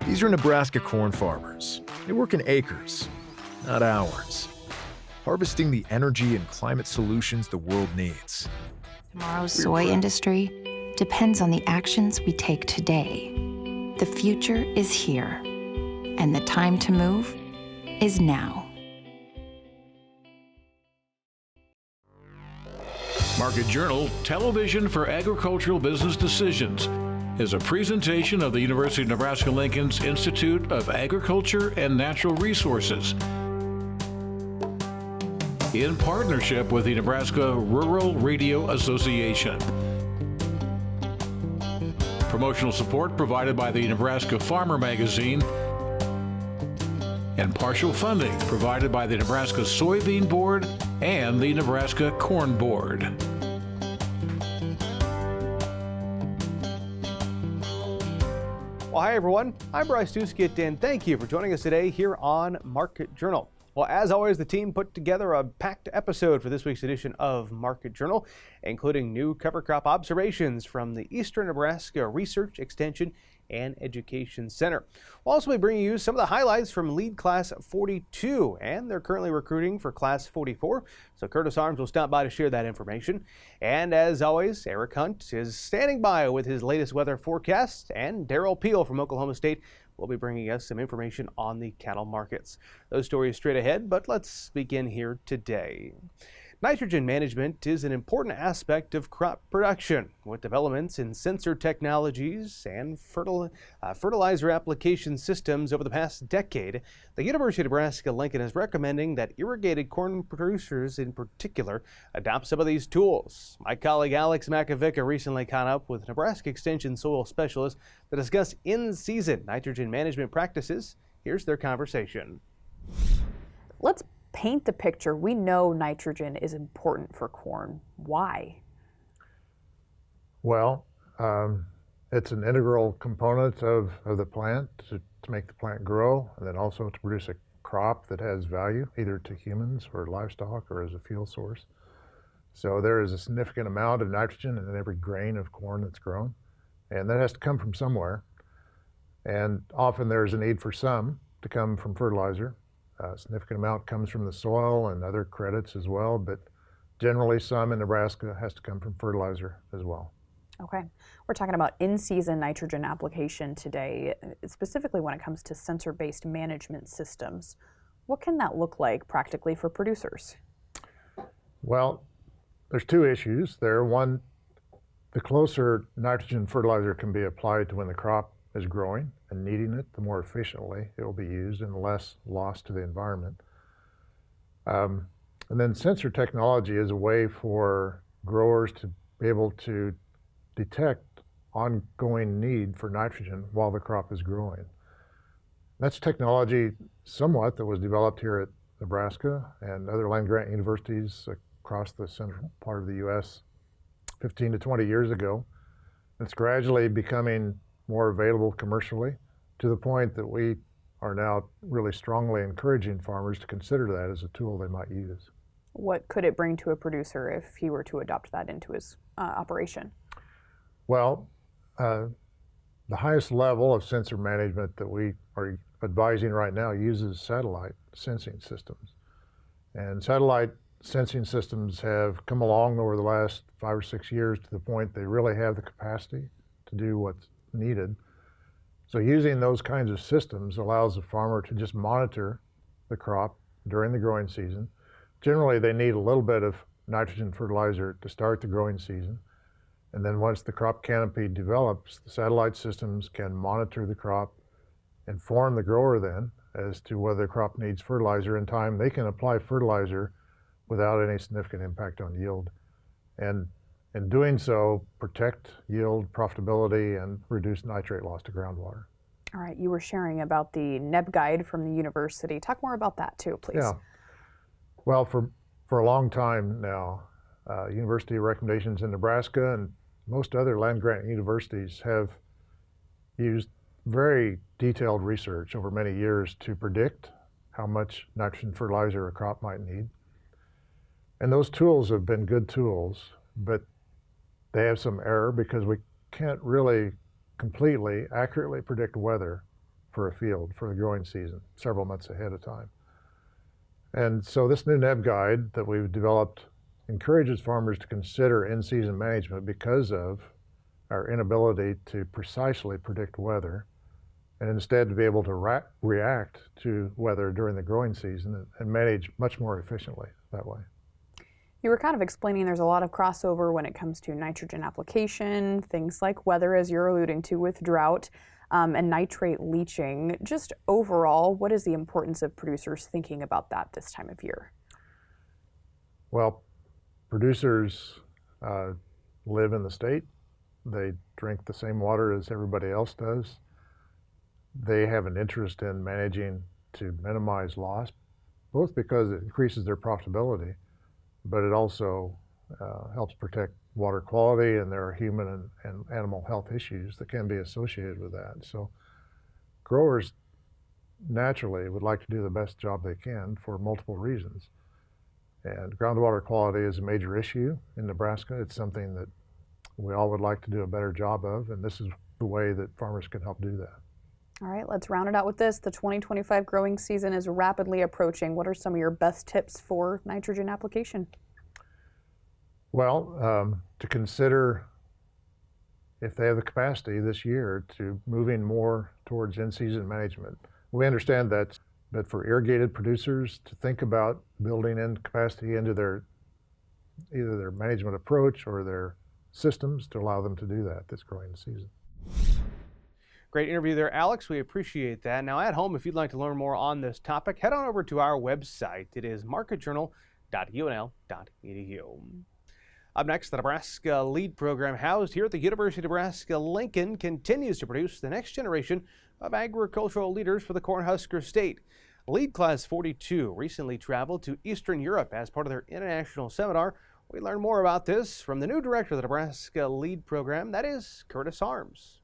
These are Nebraska corn farmers. They work in acres, not hours, harvesting the energy and climate solutions the world needs. Tomorrow's soy industry depends on the actions we take today. The future is here, and the time to move is now. Market Journal, Television for Agricultural Business Decisions, is a presentation of the University of Nebraska-Lincoln's Institute of Agriculture and Natural Resources in partnership with the Nebraska Rural Radio Association. Promotional support provided by the Nebraska Farmer Magazine and partial funding provided by the Nebraska Soybean Board and the Nebraska Corn Board. Well, hi everyone, I'm Bryce, and thank you for joining us today here on Market Journal. Well, as always, the team put together a packed episode for this week's edition of Market Journal, including new cover crop observations from the Eastern Nebraska Research, Extension, and Education Center. We'll also be bringing you some of the highlights from LEAD Class 42, and they're currently recruiting for Class 44, so Curtis Arms will stop by to share that information. And as always, Eric Hunt is standing by with his latest weather forecast, and Darrell Peel from Oklahoma State will be bringing us some information on the cattle markets. Those stories straight ahead, but let's begin here today. Nitrogen management is an important aspect of crop production. With developments in sensor technologies and fertilizer application systems over the past decade, the University of Nebraska-Lincoln is recommending that irrigated corn producers in particular adopt some of these tools. My colleague Alex Makovica recently caught up with Nebraska Extension soil specialists to discuss in-season nitrogen management practices. Here's their conversation. Let's paint the picture. We know nitrogen is important for corn. Why? Well, it's an integral component of the plant to make the plant grow, and then also to produce a crop that has value, either to humans or livestock or as a fuel source. So there is a significant amount of nitrogen in every grain of corn that's grown, and that has to come from somewhere. And often there's a need for some to come from fertilizer. A significant amount comes from the soil and other credits as well, but generally some in Nebraska has to come from fertilizer as well. Okay, we're talking about in-season nitrogen application today, specifically when it comes to sensor-based management systems. What can that look like practically for producers? Well, there's two issues there. One, the closer nitrogen fertilizer can be applied to when the crop is growing and needing it, the more efficiently it will be used and less loss to the environment. And then sensor technology is a way for growers to be able to detect ongoing need for nitrogen while the crop is growing. That's technology somewhat that was developed here at Nebraska and other land-grant universities across the central part of the U.S. 15 to 20 years ago. It's gradually becoming more available commercially, to the point that we are now really strongly encouraging farmers to consider that as a tool they might use. What could it bring to a producer if he were to adopt that into his operation? Well, the highest level of sensor management that we are advising right now uses satellite sensing systems. And satellite sensing systems have come along over the last 5 or 6 years to the point they really have the capacity to do what's needed. So using those kinds of systems allows the farmer to just monitor the crop during the growing season. Generally, they need a little bit of nitrogen fertilizer to start the growing season. And then once the crop canopy develops, the satellite systems can monitor the crop, inform the grower then as to whether the crop needs fertilizer in time. They can apply fertilizer without any significant impact on yield. And in doing so, protect yield, profitability, and reduce nitrate loss to groundwater. All right, you were sharing about the NEB guide from the university. Talk more about that too, please. Yeah. Well, for a long time now, university recommendations in Nebraska and most other land-grant universities have used very detailed research over many years to predict how much nitrogen fertilizer a crop might need. And those tools have been good tools, but they have some error because we can't really completely, accurately predict weather for a field for the growing season, several months ahead of time. And so this new NEB guide that we've developed encourages farmers to consider in-season management because of our inability to precisely predict weather, and instead to be able to react to weather during the growing season and manage much more efficiently that way. You were kind of explaining there's a lot of crossover when it comes to nitrogen application, things like weather, as you're alluding to with drought, and nitrate leaching. Just overall, what is the importance of producers thinking about that this time of year? Well, producers live in the state. They drink the same water as everybody else does. They have an interest in managing to minimize loss, both because it increases their profitability, but it also helps protect water quality, and there are human and animal health issues that can be associated with that. So growers naturally would like to do the best job they can for multiple reasons. And groundwater quality is a major issue in Nebraska. It's something that we all would like to do a better job of, and this is the way that farmers can help do that. All right, let's round it out with this. The 2025 growing season is rapidly approaching. What are some of your best tips for nitrogen application? Well, to consider if they have the capacity this year to moving more towards in-season management. We understand that for irrigated producers to think about building in capacity into either their management approach or their systems to allow them to do that this growing season. Great interview there, Alex. We appreciate that. Now at home, if you'd like to learn more on this topic, head on over to our website. It is marketjournal.unl.edu. Up next, the Nebraska LEAD Program housed here at the University of Nebraska-Lincoln continues to produce the next generation of agricultural leaders for the Cornhusker State. LEAD Class 42 recently traveled to Eastern Europe as part of their international seminar. We learn more about this from the new director of the Nebraska LEAD Program, that is Curtis Arms.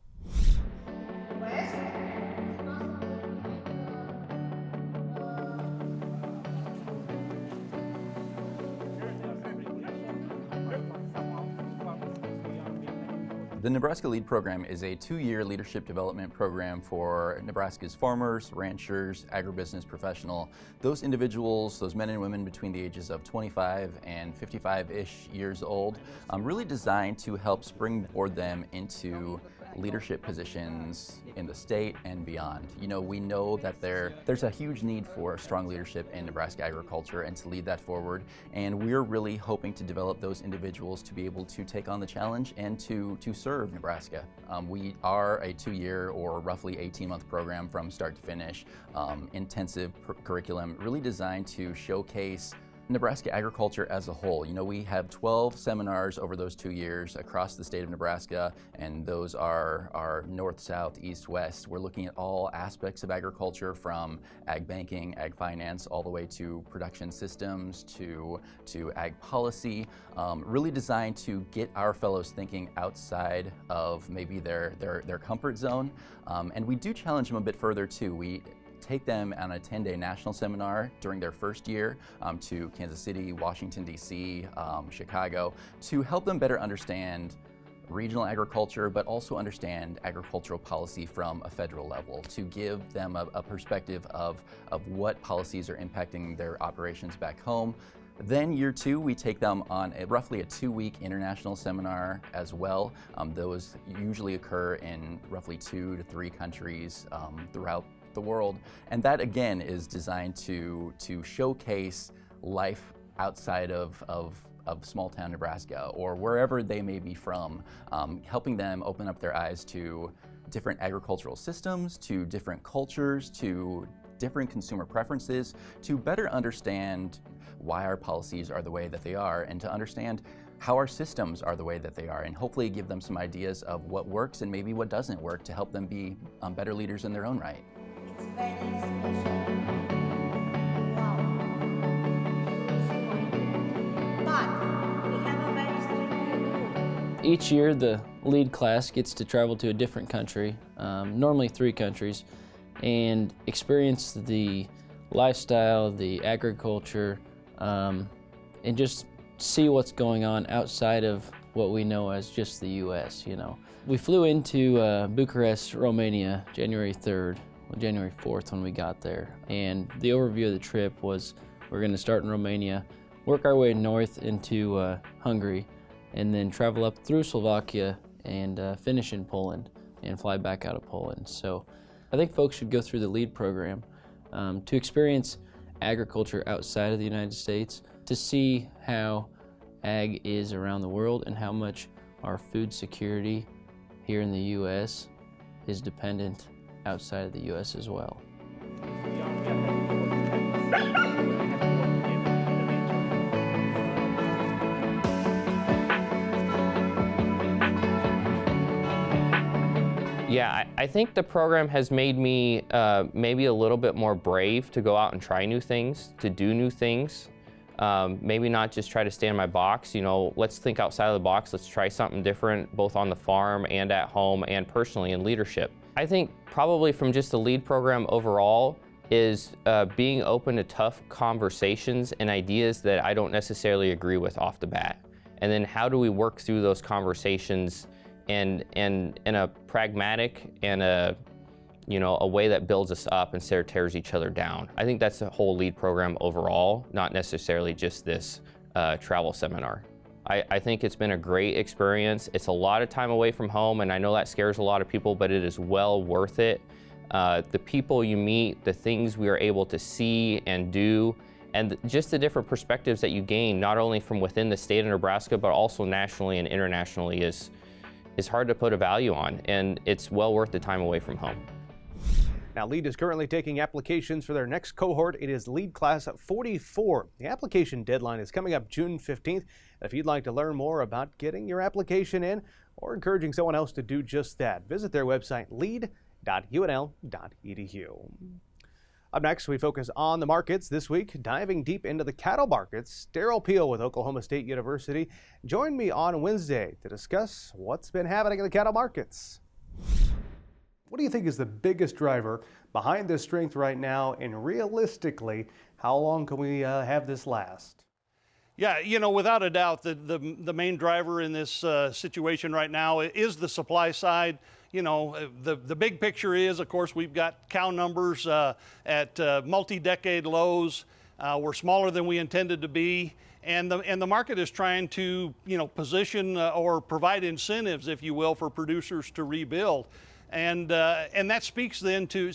The Nebraska LEAD Program is a 2-year leadership development program for Nebraska's farmers, ranchers, agribusiness professional, those individuals, those men and women between the ages of 25 and 55-ish years old, really designed to help springboard them into leadership positions in the state and beyond. You know, we know that there's a huge need for strong leadership in Nebraska agriculture and to lead that forward, and we're really hoping to develop those individuals to be able to take on the challenge and to serve Nebraska. We are a 2-year or roughly 18-month program from start to finish, intensive curriculum really designed to showcase Nebraska agriculture as a whole. You know, we have 12 seminars over those 2 years across the state of Nebraska, and those are north, south, east, west. We're looking at all aspects of agriculture, from ag banking, ag finance, all the way to production systems, to ag policy, really designed to get our fellows thinking outside of maybe their comfort zone. And we do challenge them a bit further too. We take them on a 10-day national seminar during their first year to Kansas City, Washington, D.C., Chicago, to help them better understand regional agriculture, but also understand agricultural policy from a federal level, to give them a perspective of what policies are impacting their operations back home. Then year 2, we take them on roughly a 2-week international seminar as well. Those usually occur in roughly 2 to 3 countries throughout the world, and that again is designed to showcase life outside of small town Nebraska or wherever they may be from, helping them open up their eyes to different agricultural systems, to different cultures, to different consumer preferences, to better understand why our policies are the way that they are, and to understand how our systems are the way that they are, and hopefully give them some ideas of what works and maybe what doesn't work to help them be better leaders in their own right. It's very special. Wow. But we have a very strict rule. Each year the LEAD class gets to travel to a different country, normally 3 countries, and experience the lifestyle, the agriculture, and just see what's going on outside of what we know as just the U.S., you know. We flew into Bucharest, Romania, January 3rd, January 4th when we got there. And the overview of the trip was we're going to start in Romania, work our way north into Hungary, and then travel up through Slovakia and finish in Poland and fly back out of Poland. So I think folks should go through the LEAD program to experience agriculture outside of the United States, to see how ag is around the world and how much our food security here in the U.S. is dependent outside of the U.S. as well. Yeah, I think the program has made me maybe a little bit more brave to go out and try new things, to do new things. Maybe not just try to stay in my box. You know, let's think outside of the box. Let's try something different, both on the farm and at home and personally in leadership. I think probably from just the LEAD program overall is being open to tough conversations and ideas that I don't necessarily agree with off the bat. And then how do we work through those conversations and in a pragmatic and a way that builds us up instead of tears each other down. I think that's the whole LEAD program overall, not necessarily just this travel seminar. I think it's been a great experience. It's a lot of time away from home, and I know that scares a lot of people, but it is well worth it. The people you meet, the things we are able to see and do, and just the different perspectives that you gain, not only from within the state of Nebraska, but also nationally and internationally is hard to put a value on, and it's well worth the time away from home. Now, LEAD is currently taking applications for their next cohort. It is LEAD Class 44. The application deadline is coming up June 15th. If you'd like to learn more about getting your application in or encouraging someone else to do just that, visit their website, lead.unl.edu. Up next, we focus on the markets this week, diving deep into the cattle markets. Darrell Peel with Oklahoma State University joined me on Wednesday to discuss what's been happening in the cattle markets. What do you think is the biggest driver behind this strength right now, and realistically, how long can we have this last? Yeah, you know, without a doubt, the main driver in this situation right now is the supply side. You know, the big picture is, of course, we've got cow numbers at multi-decade lows. We're smaller than we intended to be. And the market is trying to, position or provide incentives, if you will, for producers to rebuild. And that speaks then to,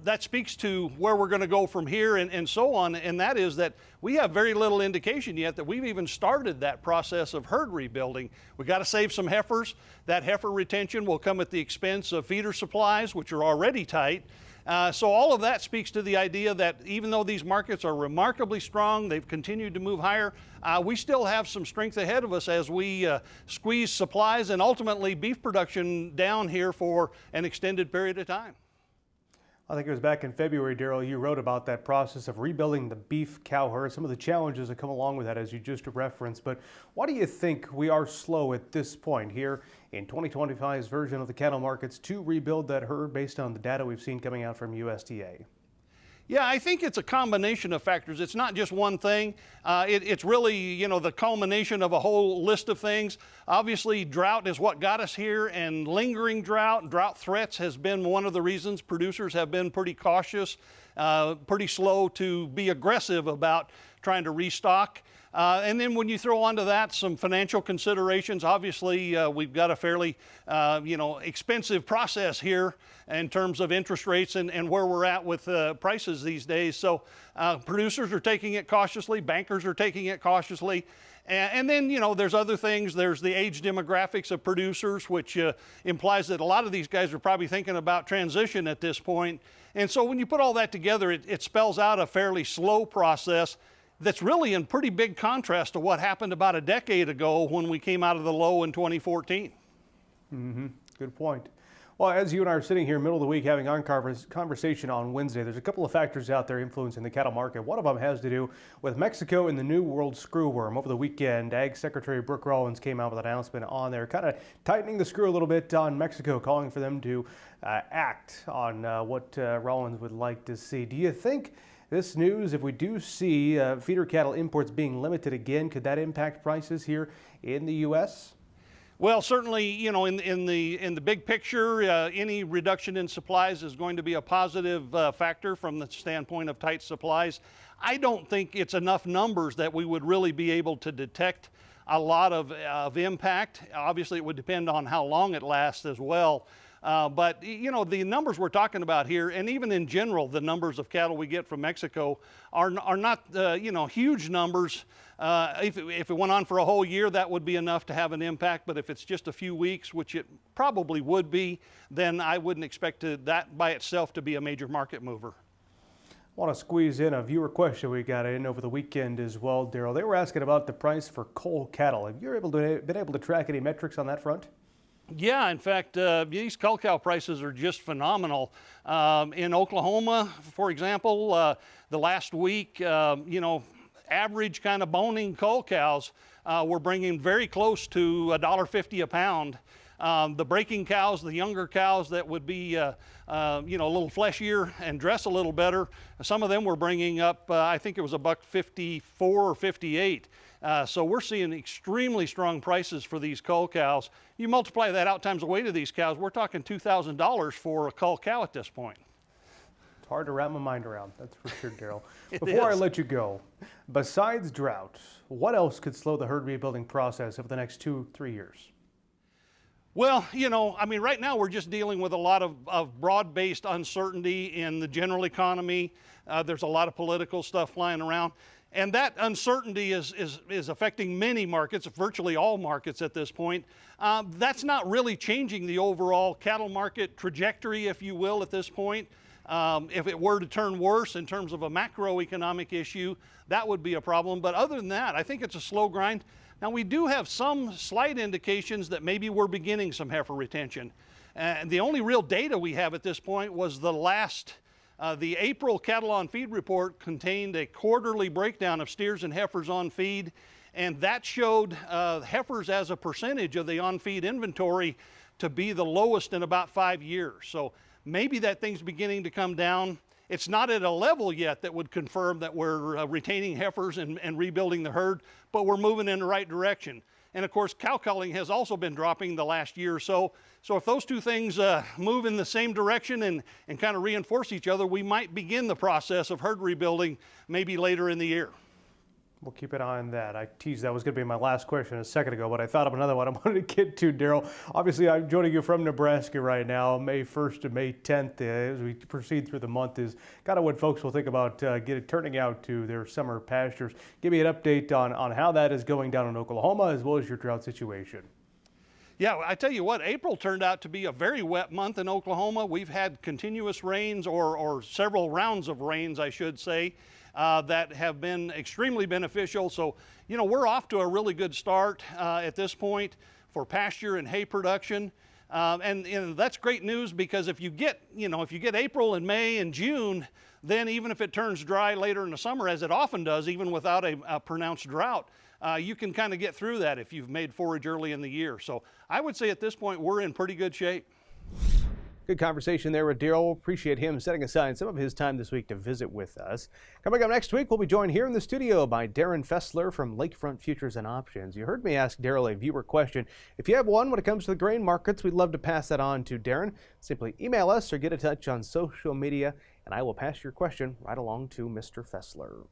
that speaks to where we're going to go from here and so on. And that is that we have very little indication yet that we've even started that process of herd rebuilding. We got to save some heifers. That heifer retention will come at the expense of feeder supplies, which are already tight. So all of that speaks to the idea that even though these markets are remarkably strong, they've continued to move higher, we still have some strength ahead of us as we squeeze supplies and ultimately beef production down here for an extended period of time. I think it was back in February, Darrell, you wrote about that process of rebuilding the beef cow herd, some of the challenges that come along with that, as you just referenced. But why do you think we are slow at this point here in 2025's version of the cattle markets to rebuild that herd based on the data we've seen coming out from USDA? Yeah, I think it's a combination of factors. It's not just one thing. It's really, the culmination of a whole list of things. Obviously, drought is what got us here, and lingering drought threats has been one of the reasons producers have been pretty cautious, pretty slow to be aggressive about trying to restock. And then when you throw onto that some financial considerations, obviously we've got a fairly expensive process here in terms of interest rates and where we're at with prices these days. So producers are taking it cautiously, bankers are taking it cautiously. And then, there's other things. There's the age demographics of producers, which implies that a lot of these guys are probably thinking about transition at this point. And so when you put all that together, it spells out a fairly slow process that's really in pretty big contrast to what happened about a decade ago when we came out of the low in 2014. Good point. Well, as you and I are sitting here middle of the week having our conversation on Wednesday, there's a couple of factors out there influencing the cattle market. One of them has to do with Mexico and the New World screwworm. Over the weekend, Ag Secretary Brooke Rollins came out with an announcement on there, kind of tightening the screw a little bit on Mexico, calling for them to act on what Rollins would like to see. Do you think this news, if we do see feeder cattle imports being limited again, could that impact prices here in the U.S.? Well, certainly, you know, in the big picture, any reduction in supplies is going to be a positive factor from the standpoint of tight supplies. I don't think it's enough numbers that we would really be able to detect a lot of impact. Obviously, it would depend on how long it lasts as well. But, you know, the numbers we're talking about here, and even in general, the numbers of cattle we get from Mexico are not, you know, huge numbers. If it went on for a whole year, that would be enough to have an impact. But if it's just a few weeks, which it probably would be, then I wouldn't expect that by itself to be a major market mover. I want to squeeze in a viewer question we got in over the weekend as well, Darrell. They were asking about the price for cull cattle. Have you been able to track any metrics on that front? Yeah, in fact, these cull cow prices are just phenomenal. In Oklahoma, for example, the last week, you know, average kind of boning cull cows were bringing very close to $1.50 a pound. The breaking cows, the younger cows that would be, you know, a little fleshier and dress a little better, some of them were bringing up, I think it was $1.54 or 58. So we're seeing extremely strong prices for these cull cows. You multiply that out times the weight of these cows, we're talking $2,000 for a cull cow at this point. It's hard to wrap my mind around, that's for sure, Darrell. Before I let you go, besides drought, what else could slow the herd rebuilding process over the next 2-3 years? Well, you know, I mean, right now we're just dealing with a lot of broad-based uncertainty in the general economy. There's a lot of political stuff flying around. And that uncertainty is affecting many markets, virtually all markets at this point. That's not really changing the overall cattle market trajectory, if you will, at this point. If it were to turn worse in terms of a macroeconomic issue, that would be a problem. But other than that, I think it's a slow grind. Now, we do have some slight indications that maybe we're beginning some heifer retention. And the only real data we have at this point was the April cattle on feed report contained a quarterly breakdown of steers and heifers on feed, and that showed heifers as a percentage of the on feed inventory to be the lowest in about 5 years. So maybe that thing's beginning to come down. It's not at a level yet that would confirm that we're retaining heifers and rebuilding the herd, but we're moving in the right direction. And of course, cow culling has also been dropping the last year or so. So if those two things move in the same direction and kind of reinforce each other, we might begin the process of herd rebuilding maybe later in the year. We'll keep an eye on that. I teased that was going to be my last question a second ago, but I thought of another one I wanted to get to, Darrell. Obviously, I'm joining you from Nebraska right now. May 1st to May 10th, as we proceed through the month, is kind of what folks will think about turning out to their summer pastures. Give me an update on how that is going down in Oklahoma, as well as your drought situation. Yeah, I tell you what, April turned out to be a very wet month in Oklahoma. We've had continuous rains, or several rounds of rains, I should say, that have been extremely beneficial. So, you know, we're off to a really good start at this point for pasture and hay production. And that's great news, because if you get April and May and June, then even if it turns dry later in the summer, as it often does, even without a pronounced drought, you can kind of get through that if you've made forage early in the year. So I would say at this point we're in pretty good shape. Good conversation there with Darrell. Appreciate him setting aside some of his time this week to visit with us. Coming up next week, we'll be joined here in the studio by Darren Fessler from Lakefront Futures and Options. You heard me ask Darrell a viewer question. If you have one when it comes to the grain markets, we'd love to pass that on to Darren. Simply email us or get in touch on social media, and I will pass your question right along to Mr. Fessler.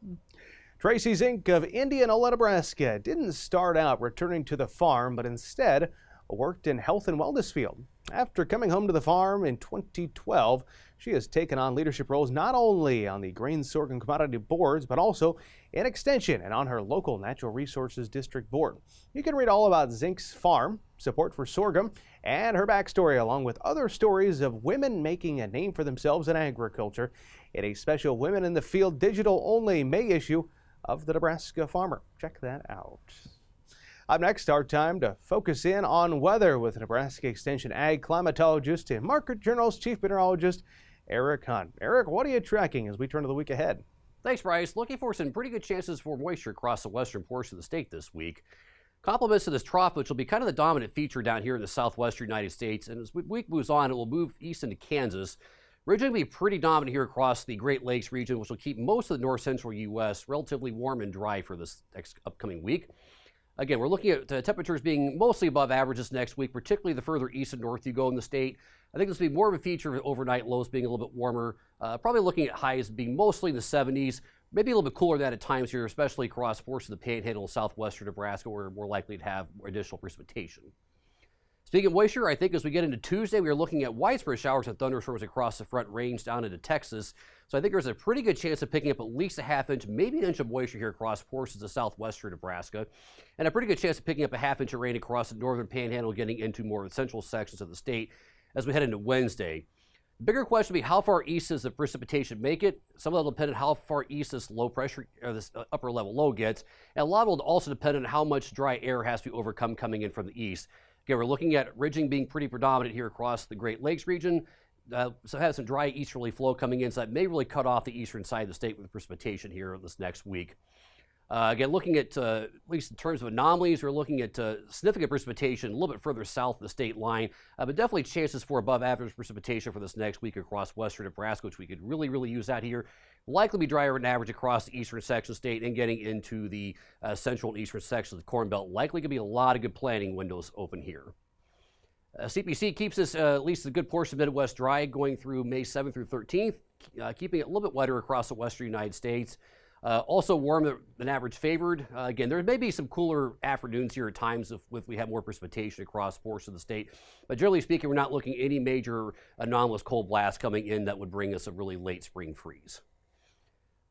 Tracy Zink of Indianola, Nebraska didn't start out returning to the farm, but instead worked in health and wellness field. After coming home to the farm in 2012, she has taken on leadership roles not only on the grain, sorghum commodity boards, but also in extension and on her local natural resources district board. You can read all about Zink's farm, support for sorghum, and her backstory, along with other stories of women making a name for themselves in agriculture, in a special Women in the Field digital-only May issue of the Nebraska Farmer. Check that out. Up next, our time to focus in on weather with Nebraska Extension Ag climatologist and Market Journal's chief meteorologist, Eric Hunt. Eric, what are you tracking as we turn to the week ahead? Thanks, Bryce. Looking for some pretty good chances for moisture across the western portion of the state this week. Compliments to this trough, which will be kind of the dominant feature down here in the southwestern United States. And as the week moves on, it will move east into Kansas. Region will be pretty dominant here across the Great Lakes region, which will keep most of the north central U.S. relatively warm and dry for this next upcoming week. Again, we're looking at temperatures being mostly above average this next week, particularly the further east and north you go in the state. I think this will be more of a feature of overnight lows being a little bit warmer, probably looking at highs being mostly in the 70s, maybe a little bit cooler than that at times here, especially across portions of the Panhandle and southwestern Nebraska, where we're more likely to have additional precipitation. Speaking of moisture, I think as we get into Tuesday, we are looking at widespread showers and thunderstorms across the front range down into Texas. So I think there's a pretty good chance of picking up at least a half inch, maybe an inch of moisture here across portions of southwestern Nebraska, and a pretty good chance of picking up a half inch of rain across the northern Panhandle, getting into more of the central sections of the state as we head into Wednesday. The bigger question will be how far east does the precipitation make it? Some of that will depend on how far east this low pressure or this upper level low gets, and a lot will also depend on how much dry air has to be overcome coming in from the east. Again, we're looking at ridging being pretty predominant here across the Great Lakes region. So have some dry easterly flow coming in, so that may really cut off the eastern side of the state with precipitation here this next week. Again, looking at least in terms of anomalies, we're looking at significant precipitation a little bit further south of the state line, but definitely chances for above average precipitation for this next week across western Nebraska, which we could really use out here. Likely be drier than average across the eastern section of the state and getting into the central and eastern sections of the Corn Belt. Likely going to be a lot of good planting windows open here. CPC keeps us at least a good portion of Midwest dry going through May 7th through 13th, keeping it a little bit wetter across the western United States. Also warmer than average favored. Again, there may be some cooler afternoons here at times if we have more precipitation across portions of the state. But generally speaking, we're not looking at any major anomalous cold blast coming in that would bring us a really late spring freeze.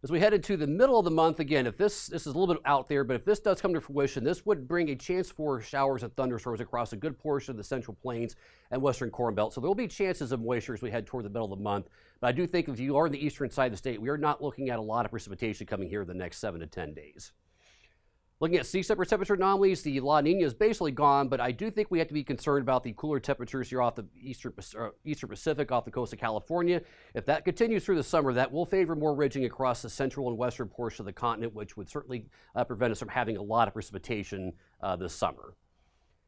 As we head into the middle of the month, again, if this is a little bit out there, but if this does come to fruition, this would bring a chance for showers and thunderstorms across a good portion of the central plains and western Corn Belt. So there will be chances of moisture as we head toward the middle of the month. But I do think if you are in the eastern side of the state, we are not looking at a lot of precipitation coming here the next 7 to 10 days. Looking at sea surface temperature anomalies, the La Nina is basically gone, but I do think we have to be concerned about the cooler temperatures here off the eastern Pacific, off the coast of California. If that continues through the summer, that will favor more ridging across the central and western portion of the continent, which would certainly prevent us from having a lot of precipitation this summer.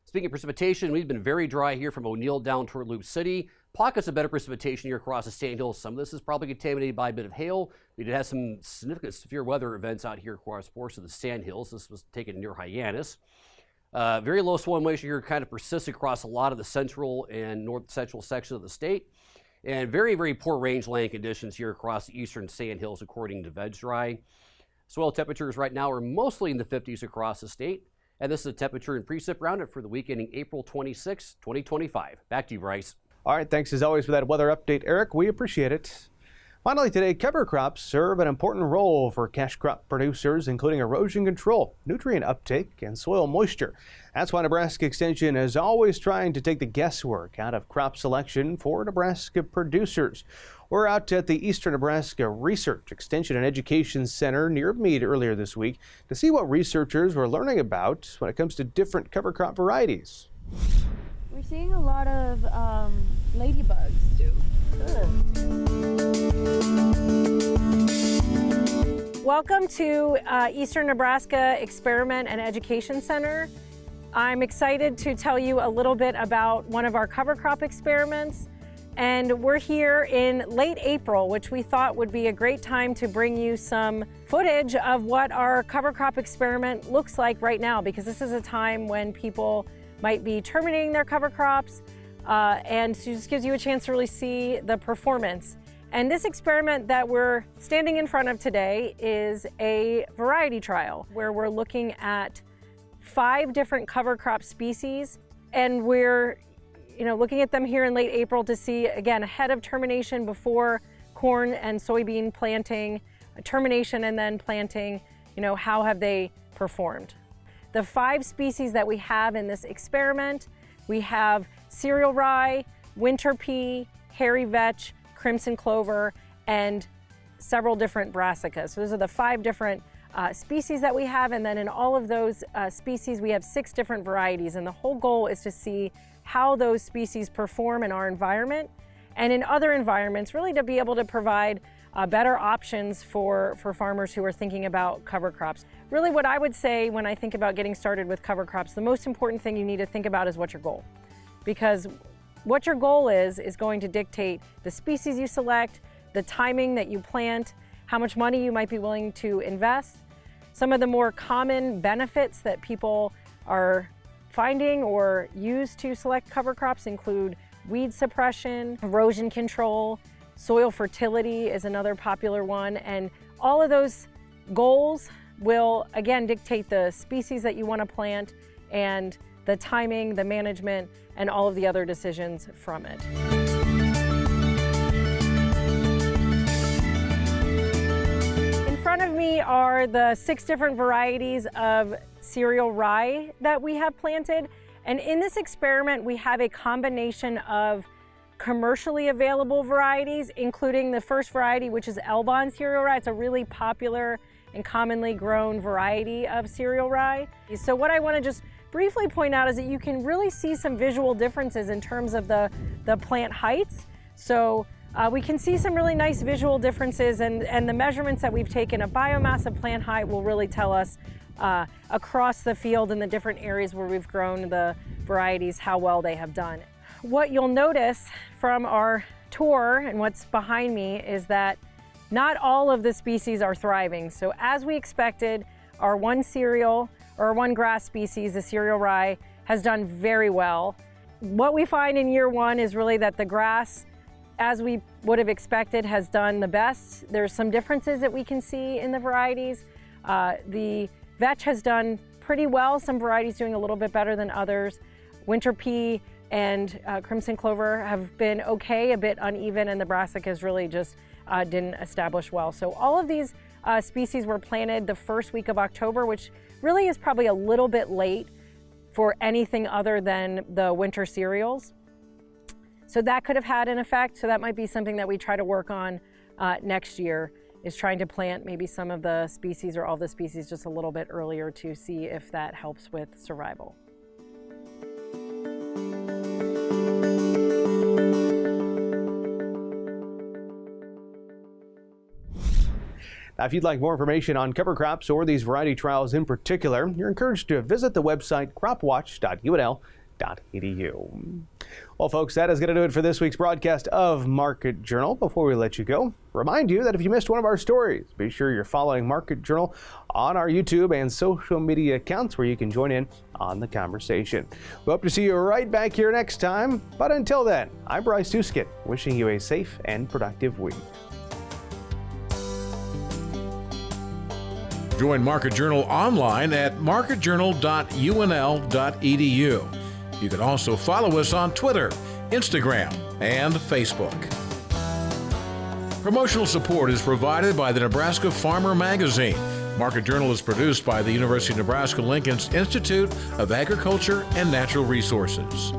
Speaking of precipitation, we've been very dry here from O'Neill down toward Loop City. Pockets of better precipitation here across the Sandhills. Some of this is probably contaminated by a bit of hail. We did have some significant severe weather events out here across portions of the Sandhills. This was taken near Hyannis. Very low soil moisture here kind of persists across a lot of the central and north central section of the state. And very poor rangeland conditions here across the eastern Sandhills according to VegDry. Soil temperatures right now are mostly in the 50s across the state. And this is the temperature and precip roundup for the week ending April 26, 2025. Back to you, Bryce. All right, thanks as always for that weather update, Eric. We appreciate it. Finally today, cover crops serve an important role for cash crop producers, including erosion control, nutrient uptake, and soil moisture. That's why Nebraska Extension is always trying to take the guesswork out of crop selection for Nebraska producers. We're out at the Eastern Nebraska Research, Extension, and Education Center near Meade earlier this week to see what researchers were learning about when it comes to different cover crop varieties. We're seeing a lot of ladybugs too. Welcome to Eastern Nebraska Experiment and Education Center. I'm excited to tell you a little bit about one of our cover crop experiments. And we're here in late April, which we thought would be a great time to bring you some footage of what our cover crop experiment looks like right now, because this is a time when people might be terminating their cover crops, and so it just gives you a chance to really see the performance. And this experiment that we're standing in front of today is a variety trial where we're looking at 5 different cover crop species, and we're looking at them here in late April to see, again, ahead of termination, before corn and soybean planting, termination and then planting, how have they performed. The 5 species that we have in this experiment, we have cereal rye, winter pea, hairy vetch, crimson clover, and several different brassicas. So those are the 5 different species that we have, and then in all of those species we have 6 different varieties, and the whole goal is to see how those species perform in our environment and in other environments, really to be able to provide better options for farmers who are thinking about cover crops. Really what I would say when I think about getting started with cover crops, the most important thing you need to think about is what's your goal. Because what your goal is going to dictate the species you select, the timing that you plant, how much money you might be willing to invest. Some of the more common benefits that people are finding or used to select cover crops include weed suppression, erosion control, soil fertility is another popular one, and all of those goals will again dictate the species that you want to plant and the timing, the management, and all of the other decisions from it. In front of me are the 6 different varieties of cereal rye that we have planted. And in this experiment, we have a combination of commercially available varieties, including the first variety, which is Elbon cereal rye. It's a really popular and commonly grown variety of cereal rye. So what I want to just briefly point out is that you can really see some visual differences in terms of the plant heights. So we can see some really nice visual differences, and the measurements that we've taken of biomass and plant height will really tell us across the field in the different areas where we've grown the varieties how well they have done. What you'll notice from our tour and what's behind me is that not all of the species are thriving. So as we expected, our one grass species, the cereal rye, has done very well. What we find in year 1 is really that the grass, as we would have expected, has done the best. There's some differences that we can see in the varieties. The vetch has done pretty well. Some varieties doing a little bit better than others. Winter pea and crimson clover have been okay, a bit uneven, and the brassicas really just didn't establish well. So all of these species were planted the first week of October, which really is probably a little bit late for anything other than the winter cereals. So that could have had an effect. So that might be something that we try to work on next year, is trying to plant maybe some of the species or all the species just a little bit earlier to see if that helps with survival. Now, if you'd like more information on cover crops or these variety trials in particular, you're encouraged to visit the website cropwatch.unl.edu. Well, folks, that is going to do it for this week's broadcast of Market Journal. Before we let you go, remind you that if you missed one of our stories, be sure you're following Market Journal on our YouTube and social media accounts where you can join in on the conversation. We hope to see you right back here next time. But until then, I'm Bryce Tuskett, wishing you a safe and productive week. Join Market Journal online at marketjournal.unl.edu. You can also follow us on Twitter, Instagram, and Facebook. Promotional support is provided by the Nebraska Farmer Magazine. Market Journal is produced by the University of Nebraska-Lincoln's Institute of Agriculture and Natural Resources.